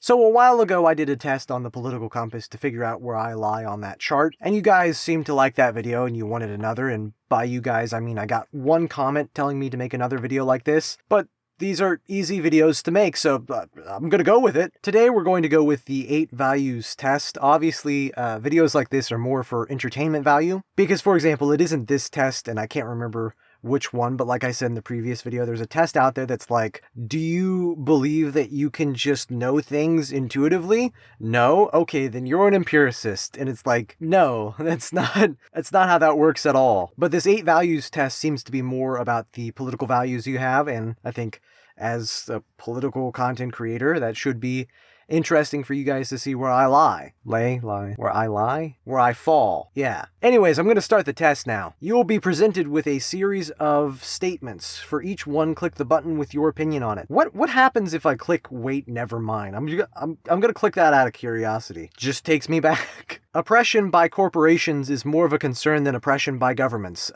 So a while ago I did a test on the political compass to figure out where I lie on that chart, and you guys seemed to like that video and you wanted another, and by you guys I mean I got one comment telling me to make another video like this, but these are easy videos to make, so I'm gonna go with it. Today we're going to go with the 8 values test. Obviously, videos like this are more for entertainment value, because for example, it isn't this test, and I can't remember which one, but like I said in the previous video, there's a test out there that's like, do you believe that you can just know things intuitively? No? Okay, then you're an empiricist. And it's like, no, that's not how that works at all. But this 8 values test seems to be more about the political values you have, and I think as a political content creator, that should be interesting for you guys to see where I lie. Where I lie? Where I fall. Yeah. Anyways, I'm going to start the test now. You will be presented with a series of statements. For each one, click the button with your opinion on it. What happens if I click wait, never mind? I'm going to click that out of curiosity. Just takes me back. Oppression by corporations is more of a concern than oppression by governments.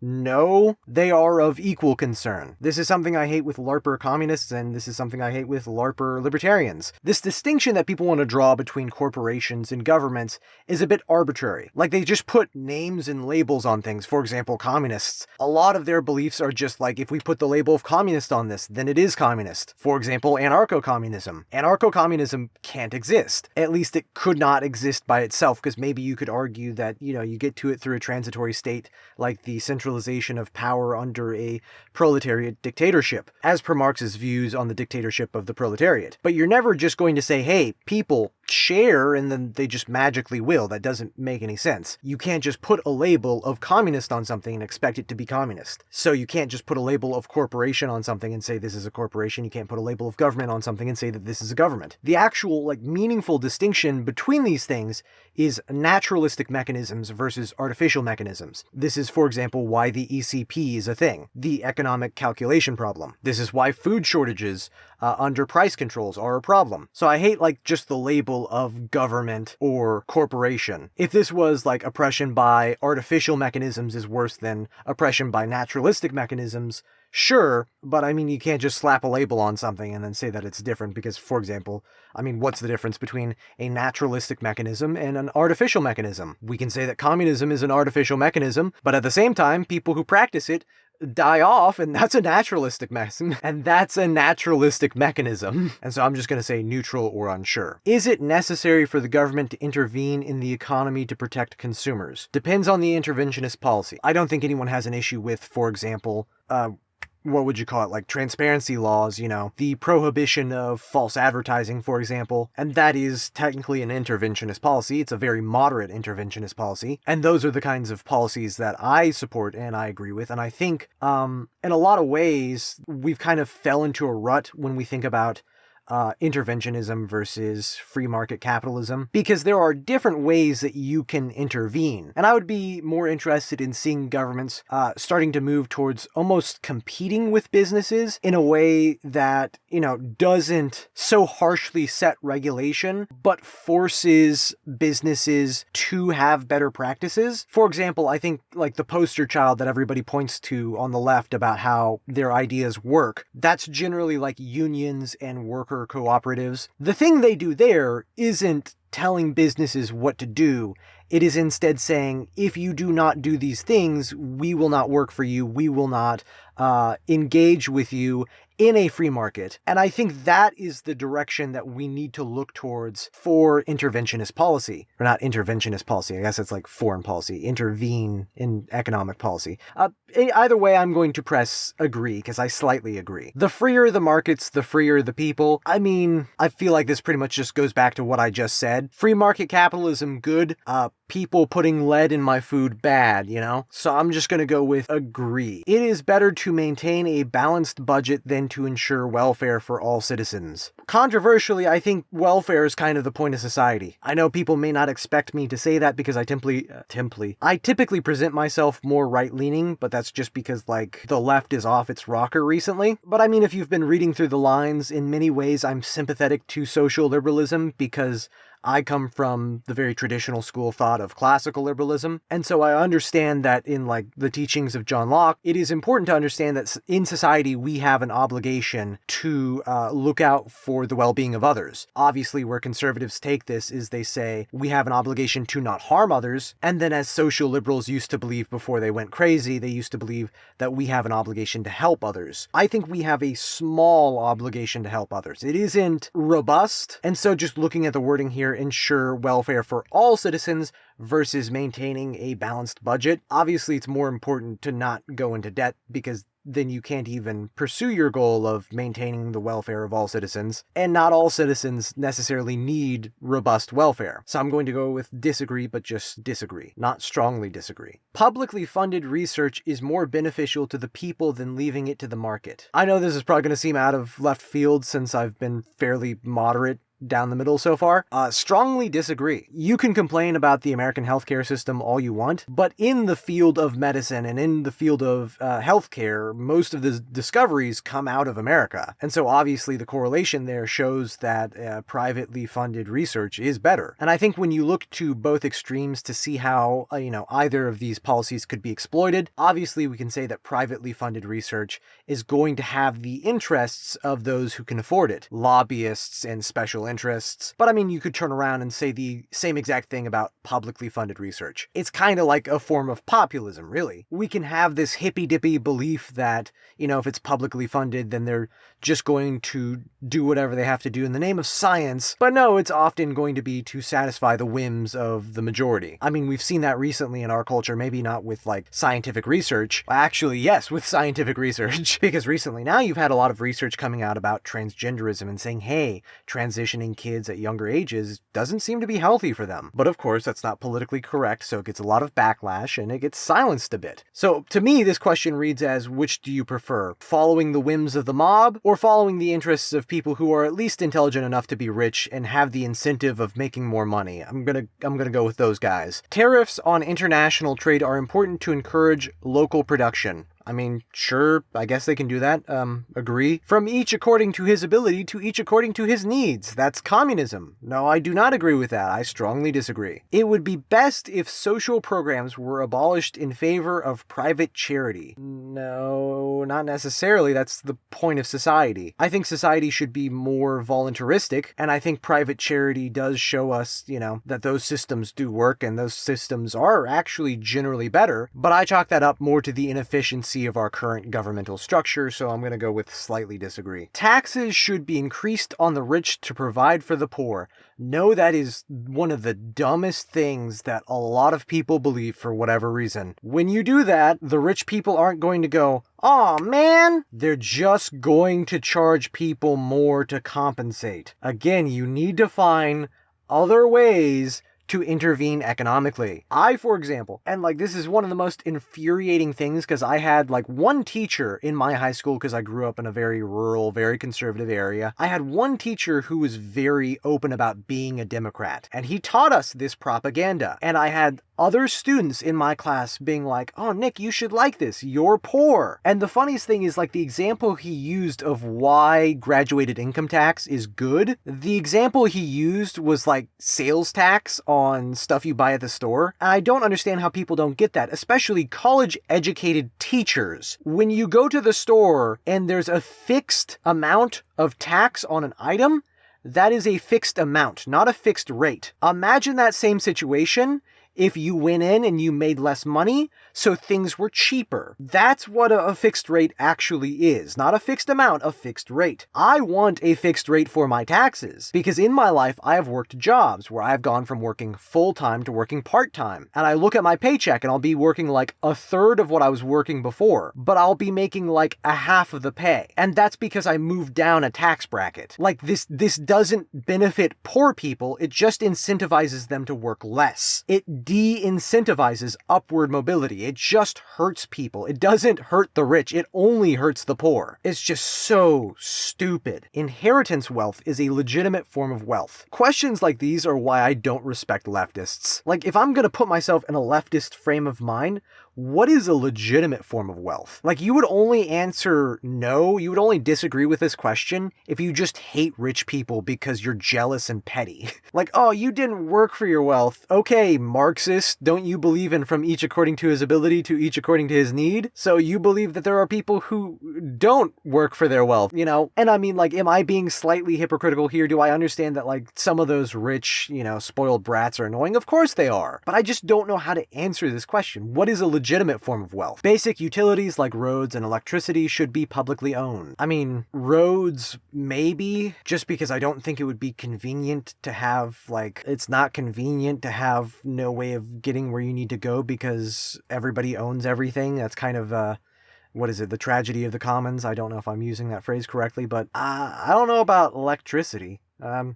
No, they are of equal concern. This is something I hate with LARPer communists, and this is something I hate with LARPer libertarians. This distinction that people want to draw between corporations and governments is a bit arbitrary. Like, they just put names and labels on things. For example, communists. A lot of their beliefs are just like, if we put the label of communist on this, then it is communist. For example, anarcho-communism. Anarcho-communism can't exist. At least it could not exist by itself, because maybe you could argue that, you get to it through a transitory state, like the centralization of power under a proletariat dictatorship, as per Marx's views on the dictatorship of the proletariat. But you're never just going to say, hey, people share, and then they just magically will. That doesn't make any sense. You can't just put a label of communist on something and expect it to be communist. So you can't just put a label of corporation on something and say this is a corporation. You can't put a label of government on something and say that this is a government. The actual, meaningful distinction between these things is naturalistic mechanisms versus artificial mechanisms. This is, for example, why the ECP is a thing, the economic calculation problem. This is why food shortages under price controls are a problem. So I hate just the label of government or corporation. If this was oppression by artificial mechanisms is worse than oppression by naturalistic mechanisms, sure, but I mean, you can't just slap a label on something and then say that it's different because, for example, what's the difference between a naturalistic mechanism and an artificial mechanism? We can say that communism is an artificial mechanism, but at the same time, people who practice it die off, and that's a naturalistic mechanism. And so I'm just going to say neutral or unsure. Is it necessary for the government to intervene in the economy to protect consumers? Depends on the interventionist policy. I don't think anyone has an issue with, for example, what would you call it, transparency laws, the prohibition of false advertising, for example, and that is technically an interventionist policy. It's a very moderate interventionist policy, and those are the kinds of policies that I support and I agree with, and I think, in a lot of ways, we've kind of fell into a rut when we think about interventionism versus free market capitalism, because there are different ways that you can intervene. And I would be more interested in seeing governments starting to move towards almost competing with businesses in a way that, doesn't so harshly set regulation, but forces businesses to have better practices. For example, I think the poster child that everybody points to on the left about how their ideas work, that's generally unions and worker cooperatives. The thing they do there isn't telling businesses what to do. It is instead saying, if you do not do these things, we will not work for you. We will not engage with you in a free market. And I think that is the direction that we need to look towards for interventionist policy. Or not interventionist policy, I guess it's foreign policy. Intervene in economic policy. Either way, I'm going to press agree, because I slightly agree. The freer the markets, the freer the people. I feel like this pretty much just goes back to what I just said. Free market capitalism, good. People putting lead in my food, bad, So I'm just going to go with agree. It is better to maintain a balanced budget than to ensure welfare for all citizens. Controversially, I think welfare is kind of the point of society. I know people may not expect me to say that because I typically present myself more right-leaning, but that's just because the left is off its rocker recently. But if you've been reading through the lines, in many ways I'm sympathetic to social liberalism because I come from the very traditional school of thought of classical liberalism, and so I understand that in like the teachings of John Locke, it is important to understand that in society we have an obligation to look out for the well-being of others. Obviously, where conservatives take this is they say we have an obligation to not harm others, and then as social liberals used to believe before they went crazy, they used to believe that we have an obligation to help others. I think we have a small obligation to help others. It isn't robust, and so just looking at the wording here, ensure welfare for all citizens versus maintaining a balanced budget. Obviously, it's more important to not go into debt because then you can't even pursue your goal of maintaining the welfare of all citizens. And not all citizens necessarily need robust welfare. So I'm going to go with disagree, but just disagree, not strongly disagree. Publicly funded research is more beneficial to the people than leaving it to the market. I know this is probably going to seem out of left field since I've been fairly moderate down the middle so far. Strongly disagree. You can complain about the American healthcare system all you want, but in the field of medicine and in the field of healthcare, most of the discoveries come out of America. And so obviously the correlation there shows that privately funded research is better. And I think when you look to both extremes to see how, either of these policies could be exploited, obviously we can say that privately funded research is going to have the interests of those who can afford it, lobbyists and special interests. But I mean, you could turn around and say the same exact thing about publicly funded research. It's kind of like a form of populism, really. We can have this hippy-dippy belief that, if it's publicly funded, then they're just going to do whatever they have to do in the name of science. But no, it's often going to be to satisfy the whims of the majority. I mean, we've seen that recently in our culture, maybe not with like scientific research. Actually, yes, with scientific research. Because recently now you've had a lot of research coming out about transgenderism and saying, hey, transitioning kids at younger ages doesn't seem to be healthy for them. But of course, that's not politically correct, so it gets a lot of backlash and it gets silenced a bit. So to me, this question reads as, which do you prefer? Following the whims of the mob or following the interests of people who are at least intelligent enough to be rich and have the incentive of making more money? I'm gonna go with those guys. Tariffs on international trade are important to encourage local production. I mean, sure, I guess they can do that. Agree. From each according to his ability to each according to his needs. That's communism. No, I do not agree with that. I strongly disagree. It would be best if social programs were abolished in favor of private charity. No, not necessarily. That's the point of society. I think society should be more voluntaristic, and I think private charity does show us, that those systems do work, and those systems are actually generally better, but I chalk that up more to the inefficiency of our current governmental structure, so I'm going to go with slightly disagree. Taxes should be increased on the rich to provide for the poor. No, that is one of the dumbest things that a lot of people believe for whatever reason. When you do that, the rich people aren't going to go, "Aw, man!" They're just going to charge people more to compensate. Again, you need to find other ways to intervene economically. I, for example, and this is one of the most infuriating things because I had one teacher in my high school because I grew up in a very rural, very conservative area. I had one teacher who was very open about being a Democrat, and he taught us this propaganda. And I had other students in my class being like, "Oh, Nick, you should like this. You're poor." And the funniest thing is the example he used of why graduated income tax is good. The example he used was sales tax on stuff you buy at the store. And I don't understand how people don't get that, especially college-educated teachers. When you go to the store and there's a fixed amount of tax on an item, that is a fixed amount, not a fixed rate. Imagine that same situation if you went in and you made less money, so things were cheaper. That's what a fixed rate actually is. Not a fixed amount, a fixed rate. I want a fixed rate for my taxes, because in my life, I have worked jobs where I've gone from working full-time to working part-time. And I look at my paycheck and I'll be working a third of what I was working before, but I'll be making a half of the pay. And that's because I moved down a tax bracket. This doesn't benefit poor people, it just incentivizes them to work less. It de-incentivizes upward mobility. It just hurts people. It doesn't hurt the rich. It only hurts the poor. It's just so stupid. Inheritance wealth is a legitimate form of wealth. Questions like these are why I don't respect leftists. If I'm gonna put myself in a leftist frame of mind, what is a legitimate form of wealth? Like, you would only answer no, you would only disagree with this question if you just hate rich people because you're jealous and petty. Like, oh, you didn't work for your wealth. Okay, Marxist, don't you believe in from each according to his ability to each according to his need? So you believe that there are people who don't work for their wealth, you know? And I mean, like, am I being slightly hypocritical here? Do I understand that, like, some of those rich, you know, spoiled brats are annoying? Of course they are. But I just don't know how to answer this question. What is a legitimate form of wealth? Basic utilities like roads and electricity should be publicly owned. I mean, roads, maybe, just because I don't think it would be convenient to have, like, it's not convenient to have no way of getting where you need to go because everybody owns everything. That's kind of, what is it, the tragedy of the commons? I don't know if I'm using that phrase correctly, but I don't know about electricity.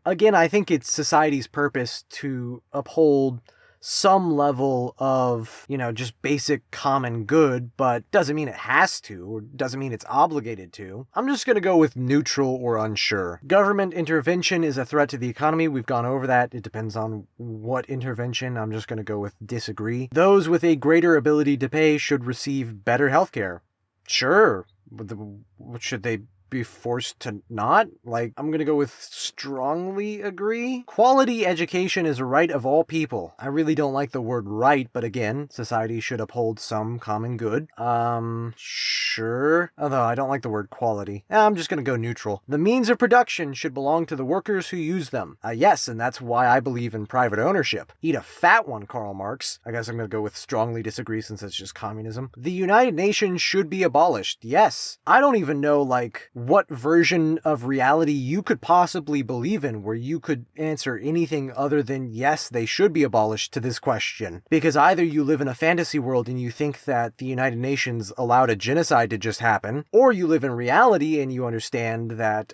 Again, I think it's society's purpose to uphold some level of, you know, just basic common good, but doesn't mean it has to, or doesn't mean it's obligated to. I'm just going to go with neutral or unsure. Government intervention is a threat to the economy. We've gone over that. It depends on what intervention. I'm just going to go with disagree. Those with a greater ability to pay should receive better healthcare. Sure. Should they be forced to not? Like, I'm gonna go with strongly agree. Quality education is a right of all people. I really don't like the word right, but again, society should uphold some common good. Sure. Although I don't like the word quality. I'm just gonna go neutral. The means of production should belong to the workers who use them. Yes, and that's why I believe in private ownership. Eat a fat one, Karl Marx. I guess I'm gonna go with strongly disagree since it's just communism. The United Nations should be abolished. Yes. I don't even know, like, what version of reality you could possibly believe in where you could answer anything other than yes, they should be abolished to this question. Because either you live in a fantasy world and you think that the United Nations allowed a genocide to just happen, or you live in reality and you understand that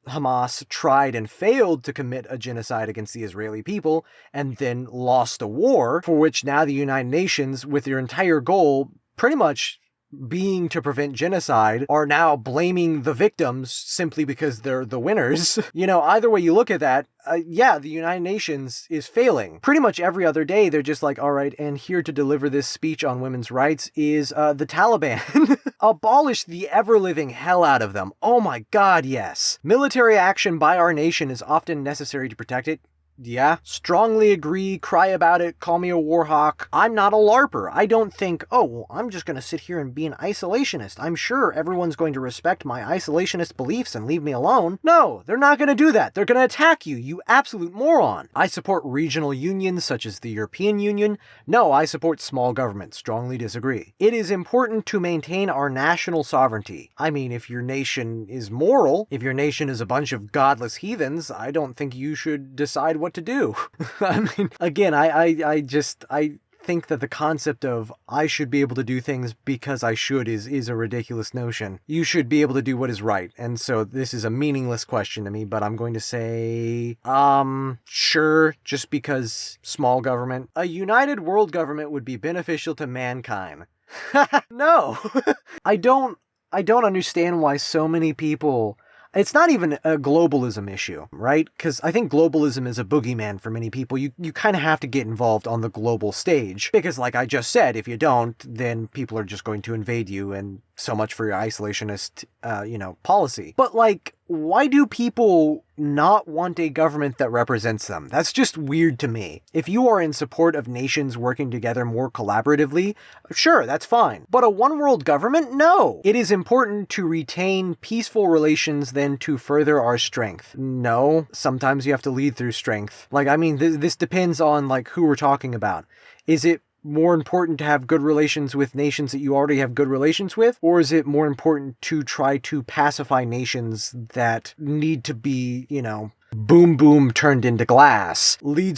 Hamas tried and failed to commit a genocide against the Israeli people and then lost a war, for which now the United Nations, with their entire goal pretty much being to prevent genocide, are now blaming the victims simply because they're the winners. You know, either way you look at that, yeah, the United Nations is failing. Pretty much every other day, they're just like, all right, and here to deliver this speech on women's rights is the Taliban. Abolish the ever-living hell out of them. Oh my God, yes. Military action by our nation is often necessary to protect it. Yeah, strongly agree, cry about it, call me a war hawk. I'm not a LARPer. I don't think, oh, well, I'm just going to sit here and be an isolationist. I'm sure everyone's going to respect my isolationist beliefs and leave me alone. No, they're not going to do that. They're going to attack you, you absolute moron. I support regional unions such as the European Union. No, I support small government. Strongly disagree. It is important to maintain our national sovereignty. I mean, if your nation is moral, if your nation is a bunch of godless heathens, I don't think you should decide what to do. I mean, again, I think that the concept of I should be able to do things because I should is a ridiculous notion. You should be able to do what is right. And so this is a meaningless question to me, but I'm going to say, sure, just because small government. A united world government would be beneficial to mankind. No. I don't understand why so many people. It's not even a globalism issue, right? Because I think globalism is a boogeyman for many people. You kind of have to get involved on the global stage. Because like I just said, if you don't, then people are just going to invade you, and so much for your isolationist, policy. But like, why do people not want a government that represents them? That's just weird to me. If you are in support of nations working together more collaboratively, sure, that's fine. But a one world government? No. It is important to retain peaceful relations than to further our strength. No, sometimes you have to lead through strength. Like, I mean, this depends on like who we're talking about. Is it more important to have good relations with nations that you already have good relations with? Or is it more important to try to pacify nations that need to be, boom boom turned into glass? Lead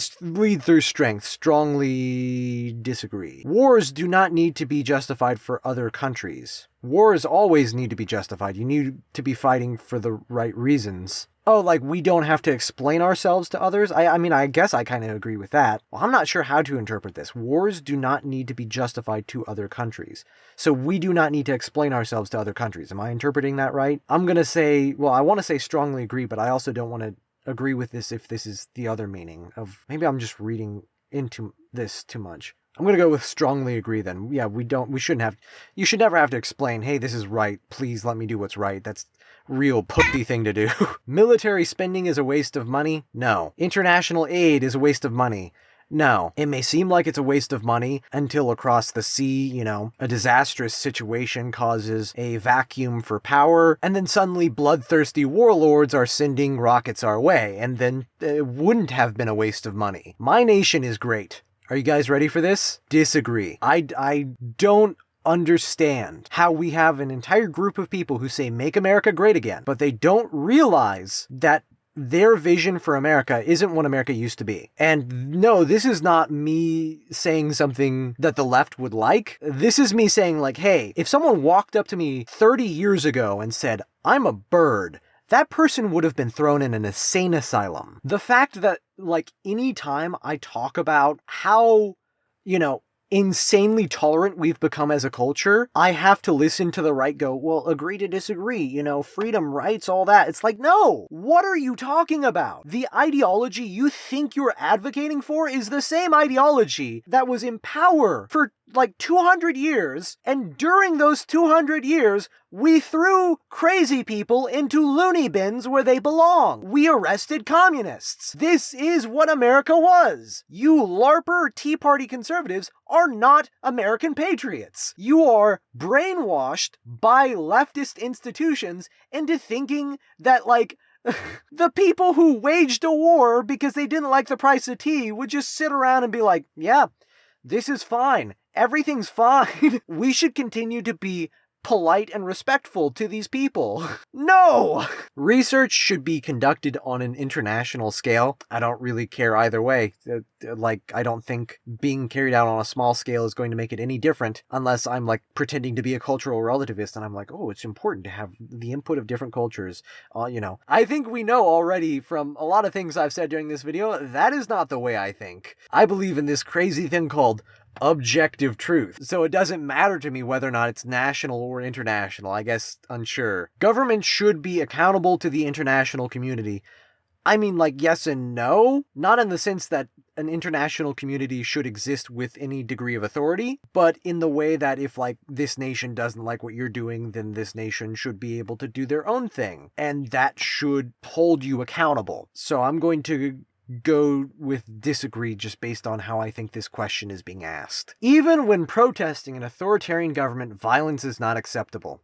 through strength. Strongly disagree. Wars do not need to be justified for other countries. Wars always need to be justified. You need to be fighting for the right reasons. Oh, like we don't have to explain ourselves to others? I mean, I guess I kind of agree with that. Well, I'm not sure how to interpret this. Wars do not need to be justified to other countries. So we do not need to explain ourselves to other countries. Am I interpreting that right? I'm going to say, well, I want to say strongly agree, but I also don't want to agree with this if this is the other meaning of, maybe I'm just reading into this too much. I'm going to go with strongly agree then. Yeah, we shouldn't have, you should never have to explain, hey, this is right, please let me do what's right. That's real putty thing to do. Military spending is a waste of money? No. International aid is a waste of money? No. It may seem like it's a waste of money until across the sea, a disastrous situation causes a vacuum for power, and then suddenly bloodthirsty warlords are sending rockets our way, and then it wouldn't have been a waste of money. My nation is great. Are you guys ready for this? Disagree. I don't understand how we have an entire group of people who say make America great again, but they don't realize that their vision for America isn't what America used to be. And no, this is not me saying something that the left would like. This is me saying like, hey, if someone walked up to me 30 years ago and said, I'm a bird, that person would have been thrown in an insane asylum. The fact that, like, anytime I talk about how, insanely tolerant we've become as a culture, I have to listen to the right go, well, agree to disagree, freedom, rights, all that. It's like, no, what are you talking about? The ideology you think you're advocating for is the same ideology that was in power for like 200 years, and during those 200 years, we threw crazy people into loony bins where they belong. We arrested communists. This is what America was. You LARPer Tea Party conservatives are not American patriots. You are brainwashed by leftist institutions into thinking that, like, the people who waged a war because they didn't like the price of tea would just sit around and be like, yeah, this is fine. Everything's fine. We should continue to be polite and respectful to these people. No! Research should be conducted on an international scale. I don't really care either way. I don't think being carried out on a small scale is going to make it any different unless I'm like pretending to be a cultural relativist and I'm like, oh, it's important to have the input of different cultures. I think we know already from a lot of things I've said during this video, that is not the way I think. I believe in this crazy thing called objective truth. So it doesn't matter to me whether or not it's national or international. I guess unsure. Government should be accountable to the international community. I mean, like, yes and no. Not in the sense that an international community should exist with any degree of authority, but in the way that if, like, this nation doesn't like what you're doing, then this nation should be able to do their own thing. And that should hold you accountable. So I'm going to go with disagree just based on how I think this question is being asked. Even when protesting an authoritarian government, violence is not acceptable.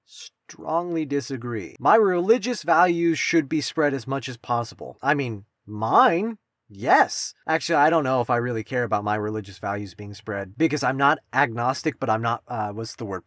Strongly disagree. My religious values should be spread as much as possible. I mean, mine? Yes. Actually, I don't know if I really care about my religious values being spread because I'm not agnostic, but I'm not,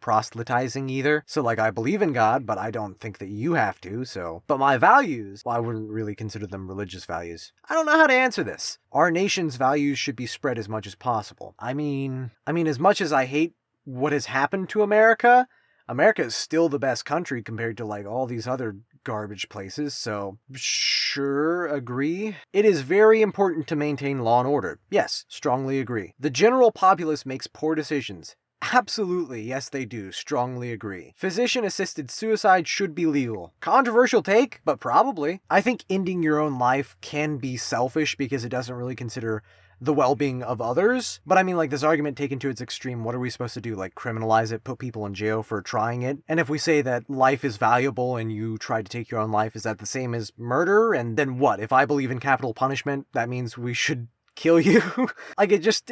proselytizing either. So, like, I believe in God, but I don't think that you have to, so. But my values, well, I wouldn't really consider them religious values. I don't know how to answer this. Our nation's values should be spread as much as possible. I mean, as much as I hate what has happened to America, America is still the best country compared to, like, all these other garbage places, so sure, agree. It is very important to maintain law and order. Yes, strongly agree. The general populace makes poor decisions. Absolutely, yes they do. Strongly agree. Physician-assisted suicide should be legal. Controversial take, but probably. I think ending your own life can be selfish because it doesn't really consider the well-being of others. But I mean, like, this argument taken to its extreme, what are we supposed to do? Like, criminalize it, put people in jail for trying it? And if we say that life is valuable and you try to take your own life, is that the same as murder? And then what? If I believe in capital punishment, that means we should kill you? Like, it just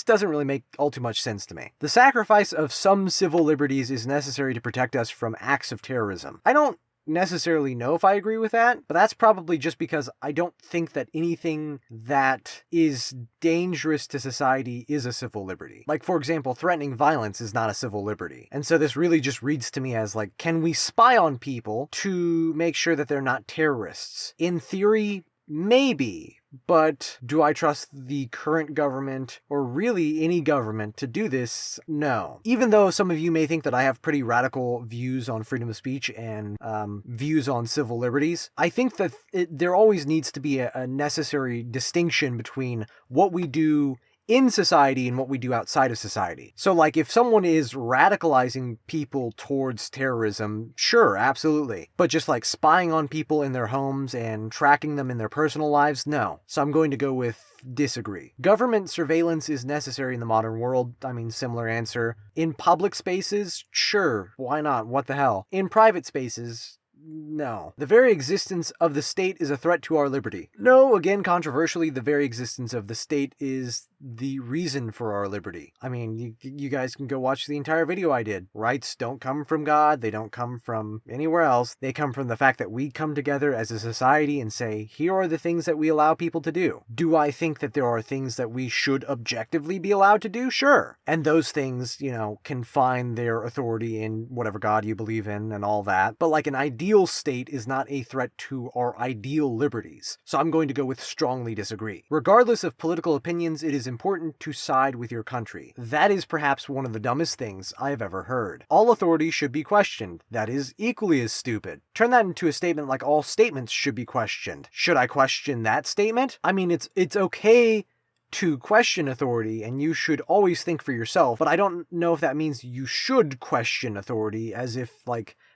doesn't really make all too much sense to me. The sacrifice of some civil liberties is necessary to protect us from acts of terrorism. I don't necessarily know if I agree with that, but that's probably just because I don't think that anything that is dangerous to society is a civil liberty. Like, for example, threatening violence is not a civil liberty. And so this really just reads to me as, like, can we spy on people to make sure that they're not terrorists? In theory, maybe. But do I trust the current government, or really any government, to do this? No. Even though some of you may think that I have pretty radical views on freedom of speech and views on civil liberties, I think that there always needs to be a necessary distinction between what we do in society and what we do outside of society. So like if someone is radicalizing people towards terrorism, sure, absolutely. But just like spying on people in their homes and tracking them in their personal lives, no. So I'm going to go with disagree. Government surveillance is necessary in the modern world. I mean, similar answer. In public spaces, sure, why not? What the hell? In private spaces, no. The very existence of the state is a threat to our liberty. No, again, controversially, the very existence of the state is the reason for our liberty. I mean, you guys can go watch the entire video I did. Rights don't come from God. They don't come from anywhere else. They come from the fact that we come together as a society and say, here are the things that we allow people to do. Do I think that there are things that we should objectively be allowed to do? Sure. And those things, can find their authority in whatever God you believe in and all that. But like an ideal state is not a threat to our ideal liberties. So I'm going to go with strongly disagree. Regardless of political opinions, it is important to side with your country. That is perhaps one of the dumbest things I have ever heard. All authority should be questioned. That is equally as stupid. Turn that into a statement like all statements should be questioned. Should I question that statement? I mean, it's okay to question authority, and you should always think for yourself, but I don't know if that means you should question authority as if,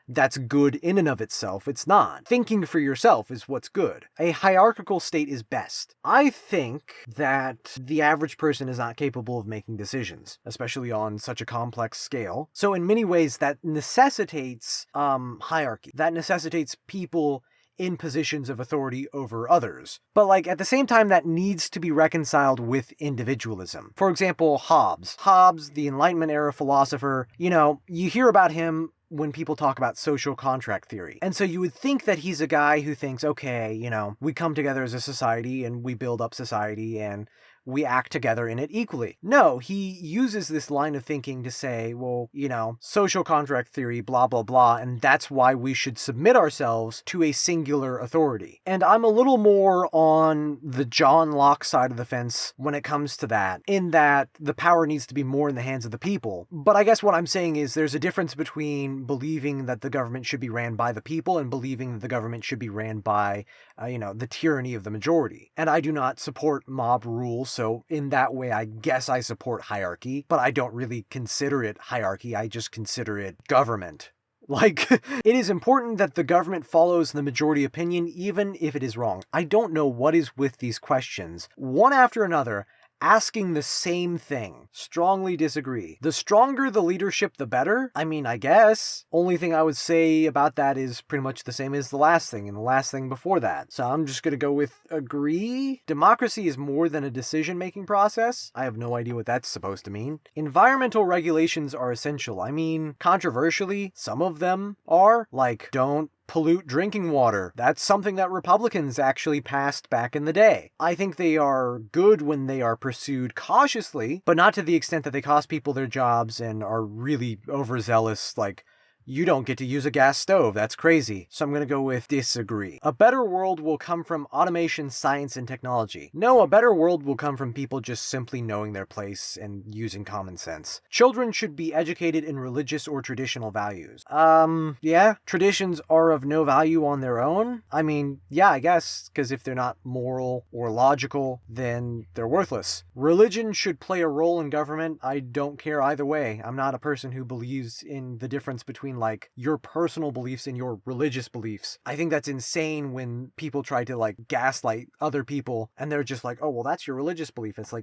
that's good in and of itself. It's not. Thinking for yourself is what's good. A hierarchical state is best. I think that the average person is not capable of making decisions, especially on such a complex scale. So in many ways, that necessitates hierarchy. That necessitates people in positions of authority over others. But at the same time, that needs to be reconciled with individualism. For example, Hobbes. Hobbes, the Enlightenment era philosopher, you hear about him when people talk about social contract theory. And so you would think that he's a guy who thinks, okay, we come together as a society and we build up society and we act together in it equally. No, he uses this line of thinking to say, well, social contract theory, blah, blah, blah, and that's why we should submit ourselves to a singular authority. And I'm a little more on the John Locke side of the fence when it comes to that, in that the power needs to be more in the hands of the people. But I guess what I'm saying is there's a difference between believing that the government should be ran by the people and believing that the government should be ran by, the tyranny of the majority. And I do not support mob rule, so in that way, I guess I support hierarchy, but I don't really consider it hierarchy. I just consider it government. It is important that the government follows the majority opinion, even if it is wrong. I don't know what is with these questions, one after another, asking the same thing. Strongly disagree. The stronger the leadership, the better. I mean, I guess. Only thing I would say about that is pretty much the same as the last thing and the last thing before that. So I'm just gonna go with agree. Democracy is more than a decision-making process. I have no idea what that's supposed to mean. Environmental regulations are essential. I mean, controversially, some of them are. Don't pollute drinking water. That's something that Republicans actually passed back in the day. I think they are good when they are pursued cautiously, but not to the extent that they cost people their jobs and are really overzealous, you don't get to use a gas stove. That's crazy. So I'm going to go with disagree. A better world will come from automation, science, and technology. No, a better world will come from people just simply knowing their place and using common sense. Children should be educated in religious or traditional values. Yeah, traditions are of no value on their own. I mean, yeah, I guess, because if they're not moral or logical, then they're worthless. Religion should play a role in government. I don't care either way. I'm not a person who believes in the difference between your personal beliefs and your religious beliefs. I think that's insane when people try to gaslight other people and they're just oh, well, that's your religious belief. It's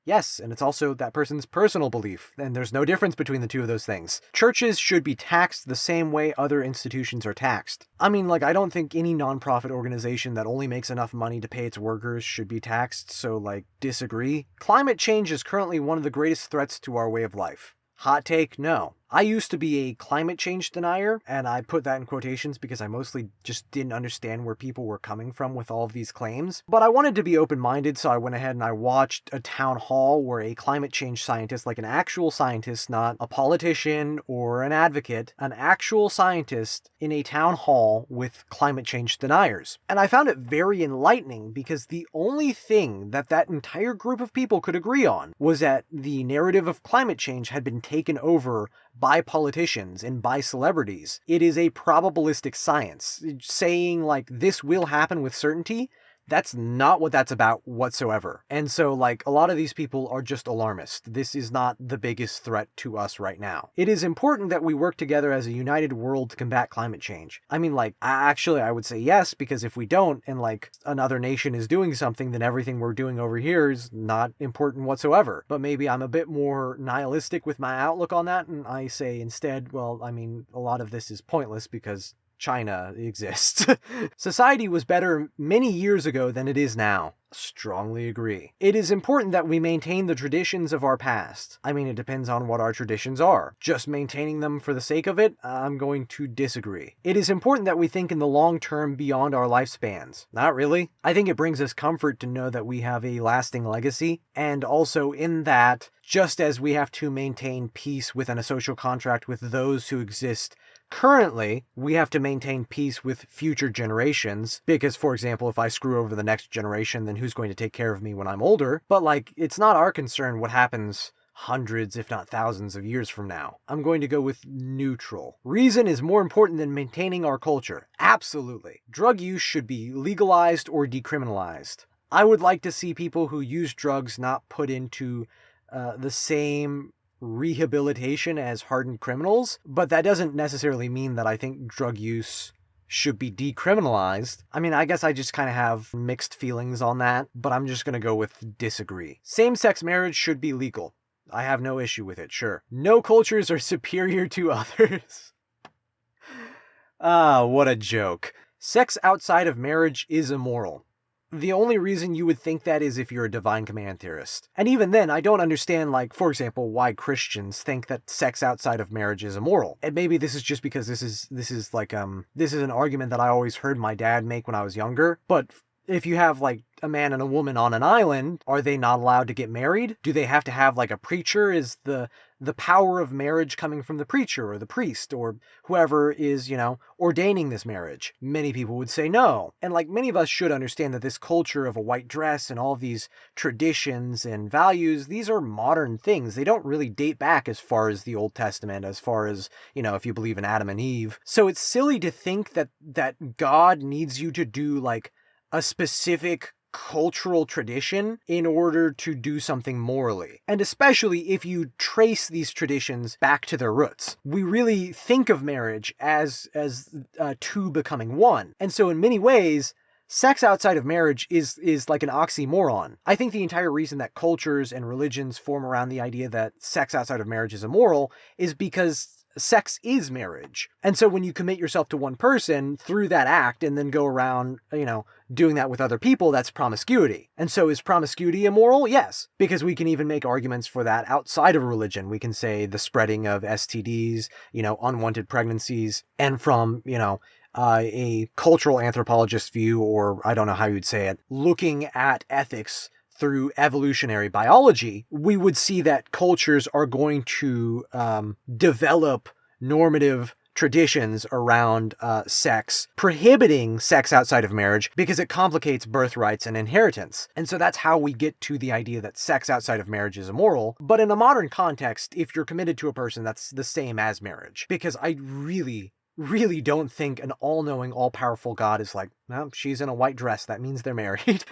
yes, and it's also that person's personal belief, and there's no difference between the two of those things. Churches should be taxed the same way other institutions are taxed. I mean, I don't think any nonprofit organization that only makes enough money to pay its workers should be taxed, so disagree. Climate change is currently one of the greatest threats to our way of life. Hot take, no. I used to be a climate change denier, and I put that in quotations because I mostly just didn't understand where people were coming from with all of these claims. But I wanted to be open-minded, so I went ahead and I watched a town hall where a climate change scientist, an actual scientist, not a politician or an advocate, an actual scientist in a town hall with climate change deniers. And I found it very enlightening because the only thing that entire group of people could agree on was that the narrative of climate change had been taken over by politicians and by celebrities. It is a probabilistic science. Saying this will happen with certainty, That's not what that's about whatsoever. And so, like, a lot of these people are just alarmist. This is not the biggest threat to us right now. It is important that we work together as a united world to combat climate change. I mean, like, actually, I would say yes, because if we don't, and like another nation is doing something, then everything we're doing over here is not important whatsoever. But maybe I'm a bit more nihilistic with my outlook on that, and I say instead, well, I mean, a lot of this is pointless because China exists. Society was better many years ago than it is now. Strongly agree. It is important that we maintain the traditions of our past. I mean, it depends on what our traditions are. Just maintaining them for the sake of it, I'm going to disagree. It is important that we think in the long term beyond our lifespans. Not really. I think it brings us comfort to know that we have a lasting legacy, and also in that, just as we have to maintain peace within a social contract with those who exist currently, we have to maintain peace with future generations, because, for example, if I screw over the next generation, then who's going to take care of me when I'm older? But, like, it's not our concern what happens hundreds, if not thousands of years from now. I'm going to go with neutral. Reason is more important than maintaining our culture. Absolutely. Drug use should be legalized or decriminalized. I would like to see people who use drugs not put into the same rehabilitation as hardened criminals, but that doesn't necessarily mean that I think drug use should be decriminalized. I mean, I guess I just kind of have mixed feelings on that, but I'm just going to go with disagree. Same-sex marriage should be legal. I have no issue with it, sure. No cultures are superior to others. Ah, what a joke. Sex outside of marriage is immoral. The only reason you would think that is if you're a divine command theorist. And even then, I don't understand, like, for example, why Christians think that sex outside of marriage is immoral. And maybe this is just because this is an argument that I always heard my dad make when I was younger. But if you have, like, a man and a woman on an island, are they not allowed to get married? Do they have to have, like, a preacher? Is the power of marriage coming from the preacher or the priest or whoever is, ordaining this marriage? Many people would say no. And, like, many of us should understand that this culture of a white dress and all of these traditions and values, these are modern things. They don't really date back as far as the Old Testament, as far as, if you believe in Adam and Eve. So it's silly to think that God needs you to do, like, a specific cultural tradition in order to do something morally. And especially if you trace these traditions back to their roots. We really think of marriage as two becoming one. And so in many ways, sex outside of marriage is like an oxymoron. I think the entire reason that cultures and religions form around the idea that sex outside of marriage is immoral is because sex is marriage. And so when you commit yourself to one person through that act and then go around, doing that with other people, that's promiscuity. And so is promiscuity immoral? Yes, because we can even make arguments for that outside of religion. We can say the spreading of STDs, unwanted pregnancies, and from, a cultural anthropologist view, or I don't know how you'd say it, looking at ethics through evolutionary biology, we would see that cultures are going to develop normative traditions around sex, prohibiting sex outside of marriage because it complicates birthrights and inheritance. And so that's how we get to the idea that sex outside of marriage is immoral. But in a modern context, if you're committed to a person, that's the same as marriage. Because I really don't think an all-knowing, all-powerful God is like, well, she's in a white dress, that means they're married.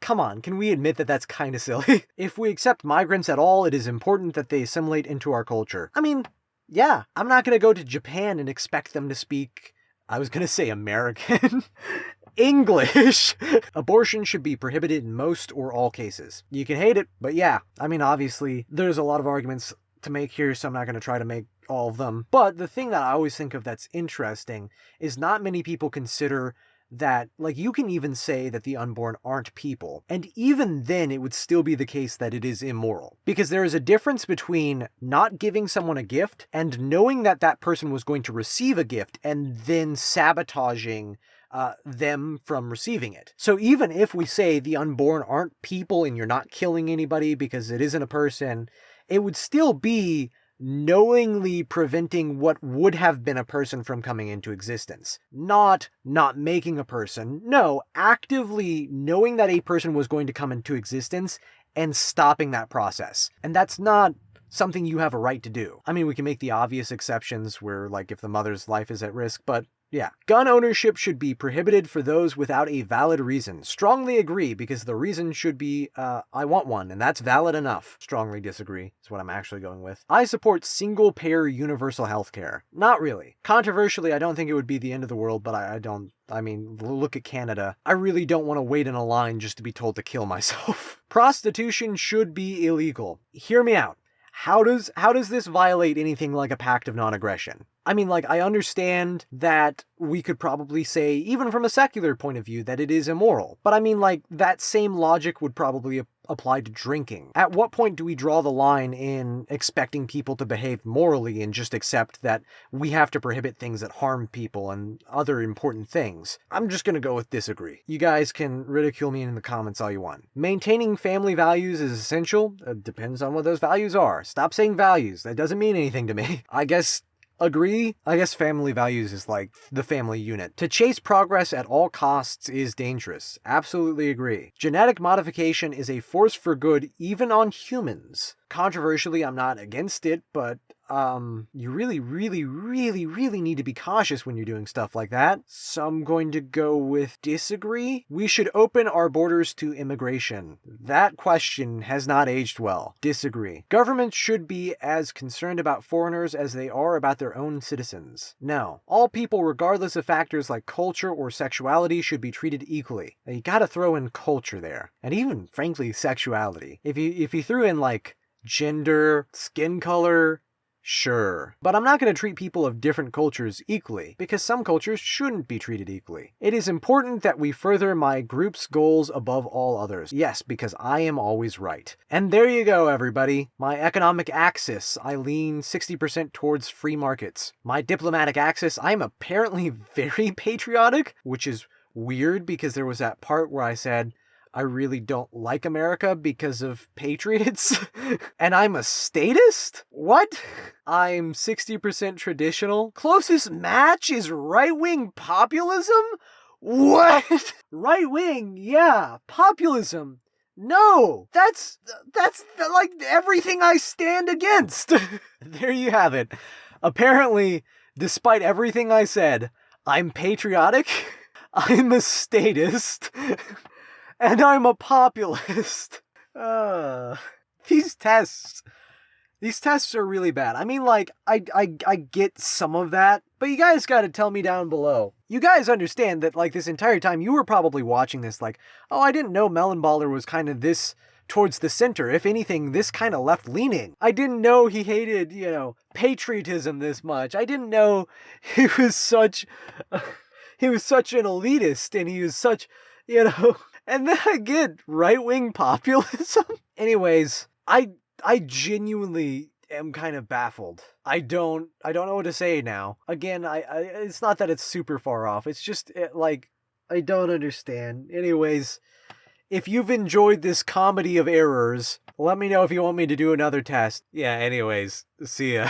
Come on, can we admit that that's kind of silly? If we accept migrants at all, it is important that they assimilate into our culture. I mean, yeah, I'm not going to go to Japan and expect them to speak, I was going to say American, English. Abortion should be prohibited in most or all cases. You can hate it, but yeah, I mean, obviously, there's a lot of arguments to make here, so I'm not going to try to make all of them. But the thing that I always think of that's interesting is not many people consider that, like, you can even say that the unborn aren't people, and even then it would still be the case that it is immoral. Because there is a difference between not giving someone a gift and knowing that that person was going to receive a gift and then sabotaging them from receiving it. So even if we say the unborn aren't people and you're not killing anybody because it isn't a person, it would still be knowingly preventing what would have been a person from coming into existence. Not making a person. No, actively knowing that a person was going to come into existence and stopping that process. And that's not something you have a right to do. I mean, we can make the obvious exceptions where, like, if the mother's life is at risk, but Yeah. Gun ownership should be prohibited for those without a valid reason. Strongly agree, because the reason should be, I want one, and that's valid enough. Strongly disagree is what I'm actually going with. I support single-payer universal healthcare. Not really. Controversially, I don't think it would be the end of the world, but I mean, look at Canada. I really don't want to wait in a line just to be told to kill myself. Prostitution should be illegal. Hear me out. How does this violate anything like a pact of non-aggression? I mean, like, I understand that we could probably say, even from a secular point of view, that it is immoral. But I mean, like, that same logic would probably apply to drinking. At what point do we draw the line in expecting people to behave morally and just accept that we have to prohibit things that harm people and other important things? I'm just gonna go with disagree. You guys can ridicule me in the comments all you want. Maintaining family values is essential. Depends on what those values are. Stop saying values. That doesn't mean anything to me. I guess agree? I guess family values is like the family unit. To chase progress at all costs is dangerous. Absolutely agree. Genetic modification is a force for good even on humans. Controversially, I'm not against it, but you really need to be cautious when you're doing stuff like that. So I'm going to go with disagree. We should open our borders to immigration. That question has not aged well. Disagree. Governments should be as concerned about foreigners as they are about their own citizens. No. All people, regardless of factors like culture or sexuality, should be treated equally. Now, you gotta throw in culture there. And even, frankly, sexuality. If you threw in, like, gender, skin color, sure. But I'm not going to treat people of different cultures equally, because some cultures shouldn't be treated equally. It is important that we further my group's goals above all others. Yes, because I am always right. And there you go, everybody. My economic axis, I lean 60% towards free markets. My diplomatic axis, I'm apparently very patriotic, which is weird because there was that part where I said, I really don't like America because of patriots, and I'm a statist? What? I'm 60% traditional. Closest match is right-wing populism? What? Right-wing, yeah. Populism. No, that's like everything I stand against. There you have it. Apparently, despite everything I said, I'm patriotic, I'm a statist, and I'm a populist. These tests are really bad. I mean, like, I get some of that, but you guys gotta tell me down below. You guys understand that, like, this entire time you were probably watching this like, oh, I didn't know Melonballer was kind of this towards the center. If anything, this kind of left-leaning. I didn't know he hated, patriotism this much. I didn't know he was such an elitist, and he was such, And then I get right-wing populism. Anyways, I genuinely am kind of baffled. I don't know what to say now. Again, it's not that it's super far off. It's just I don't understand. Anyways, if you've enjoyed this comedy of errors, let me know if you want me to do another test. Yeah, anyways, see ya.